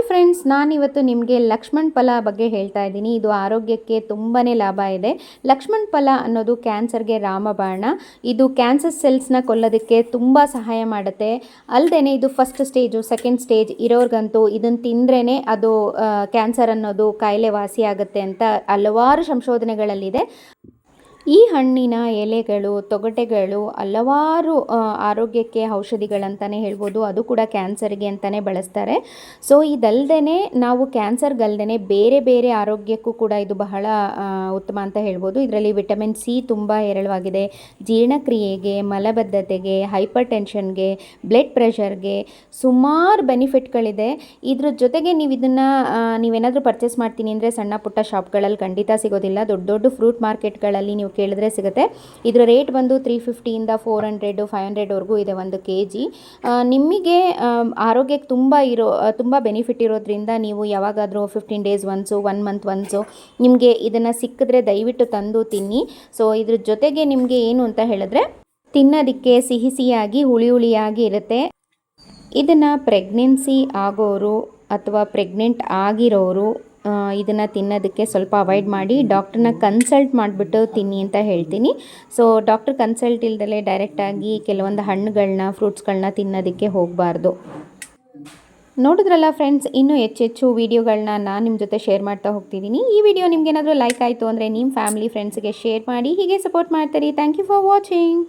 Friends, ನಾನಿವತ್ತು ನಿಮಗೆ ಲಕ್ಷ್ಮಣ್ ಫಲ ಬಗ್ಗೆ ಹೇಳ್ತಾ ಇದ್ದೀನಿ. ಇದು ಆರೋಗ್ಯಕ್ಕೆ ತುಂಬಾ ಲಾಭ ಇದೆ. ಲಕ್ಷ್ಮಣ್ ಫಲ ಅನ್ನೋದು ಕ್ಯಾನ್ಸರ್ಗೆ ರಾಮಬಾಣ. ಇದು ಕ್ಯಾನ್ಸರ್ ಸೆಲ್ಸ್ನ ಕೊಲ್ಲೋದಕ್ಕೆ ತುಂಬ ಸಹಾಯ ಮಾಡುತ್ತೆ. ಅಲ್ಲದೆ ಇದು ಫಸ್ಟ್ ಸ್ಟೇಜು, ಸೆಕೆಂಡ್ ಸ್ಟೇಜ್ ಇರೋರ್ಗಂತೂ ಇದನ್ನು ತಿಂದ್ರೇ ಅದು ಕ್ಯಾನ್ಸರ್ ಅನ್ನೋದು ಕಾಯಿಲೆ ವಾಸಿಯಾಗುತ್ತೆ ಅಂತ ಹಲವಾರು ಸಂಶೋಧನೆಗಳಲ್ಲಿದೆ. ಈ ಹಣ್ಣಿನ ಎಲೆಗಳು, ತೊಗಟೆಗಳು ಹಲವಾರು ಆರೋಗ್ಯಕ್ಕೆ ಔಷಧಿಗಳಂತಲೇ ಹೇಳ್ಬೋದು. ಅದು ಕೂಡ ಕ್ಯಾನ್ಸರ್ಗೆ ಅಂತಲೇ ಬಳಸ್ತಾರೆ. ಸೊ ಇದಲ್ಲದೆ ನಾವು ಕ್ಯಾನ್ಸರ್ಗಲ್ಲದೆ ಬೇರೆ ಬೇರೆ ಆರೋಗ್ಯಕ್ಕೂ ಕೂಡ ಇದು ಬಹಳ ಉತ್ತಮ ಅಂತ ಹೇಳ್ಬೋದು. ಇದರಲ್ಲಿ ವಿಟಮಿನ್ ಸಿ ತುಂಬ ಹೇರಳವಾಗಿದೆ. ಜೀರ್ಣಕ್ರಿಯೆಗೆ, ಮಲಬದ್ಧತೆಗೆ, ಹೈಪರ್ ಟೆನ್ಷನ್ಗೆ, ಬ್ಲಡ್ ಪ್ರೆಷರ್ಗೆ ಸುಮಾರು ಬೆನಿಫಿಟ್ಗಳಿದೆ. ಇದ್ರ ಜೊತೆಗೆ ನೀವು ಇದನ್ನು ನೀವೇನಾದರೂ ಪರ್ಚೇಸ್ ಮಾಡ್ತೀನಿ ಅಂದರೆ ಸಣ್ಣ ಪುಟ್ಟ ಶಾಪ್ಗಳಲ್ಲಿ ಖಂಡಿತ ಸಿಗೋದಿಲ್ಲ. ದೊಡ್ಡ ದೊಡ್ಡ ಫ್ರೂಟ್ ಮಾರ್ಕೆಟ್ಗಳಲ್ಲಿ ನೀವು ಕೇಳಿದ್ರೆ ಸಿಗುತ್ತೆ. ಇದರ ರೇಟ್ ಬಂದು 350 400 500ವರೆಗೂ ಇದೆ ಒಂದು kg. ನಿಮಗೆ ಆರೋಗ್ಯಕ್ಕೆ ತುಂಬ ಬೆನಿಫಿಟ್ ಇರೋದ್ರಿಂದ ನೀವು ಯಾವಾಗಾದರೂ 15 days ಒನ್ಸು, 1 month ಒನ್ಸು ನಿಮಗೆ ಇದನ್ನು ಸಿಕ್ಕಿದ್ರೆ ದಯವಿಟ್ಟು ತಂದು ತಿನ್ನಿ. ಸೊ ಇದ್ರ ಜೊತೆಗೆ ನಿಮಗೆ ಏನು ಅಂತ ಹೇಳಿದ್ರೆ ತಿನ್ನೋದಕ್ಕೆ ಸಿಹಿ ಸಿಹಿಯಾಗಿ ಹುಳಿ ಹುಳಿಯಾಗಿ ಇರುತ್ತೆ. ಇದನ್ನು ಪ್ರೆಗ್ನೆನ್ಸಿ ಆಗೋರು ಅಥವಾ ಪ್ರೆಗ್ನೆಂಟ್ ಆಗಿರೋರು ಇದನ್ನು ತಿನ್ನೋದಕ್ಕೆ ಸ್ವಲ್ಪ ಅವಾಯ್ಡ್ ಮಾಡಿ. ಡಾಕ್ಟ್ರನ್ನ ಕನ್ಸಲ್ಟ್ ಮಾಡಿಬಿಟ್ಟು ತಿನ್ನಿ ಅಂತ ಹೇಳ್ತೀನಿ. ಸೊ ಡಾಕ್ಟ್ರ್ ಕನ್ಸಲ್ಟ್ ಇಲ್ದಲೇ ಡೈರೆಕ್ಟಾಗಿ ಕೆಲವೊಂದು ಹಣ್ಣುಗಳನ್ನ, ಫ್ರೂಟ್ಸ್ಗಳನ್ನ ತಿನ್ನೋದಕ್ಕೆ ಹೋಗಬಾರ್ದು. ನೋಡಿದ್ರಲ್ಲ ಫ್ರೆಂಡ್ಸ್, ಇನ್ನೂ ಹೆಚ್ಚೆಚ್ಚು ವೀಡಿಯೋಗಳನ್ನ ನಾನು ನಿಮ್ಮ ಜೊತೆ ಶೇರ್ ಮಾಡ್ತಾ ಹೋಗ್ತಿದ್ದೀನಿ. ಈ ವಿಡಿಯೋ ನಿಮ್ಗೇನಾದರೂ ಲೈಕ್ ಆಯಿತು ಅಂದರೆ ನಿಮ್ಮ ಫ್ಯಾಮಿಲಿ ಫ್ರೆಂಡ್ಸ್ಗೆ ಶೇರ್ ಮಾಡಿ. ಹೀಗೆ ಸಪೋರ್ಟ್ ಮಾಡ್ತೀರಿ. Thank you for watching.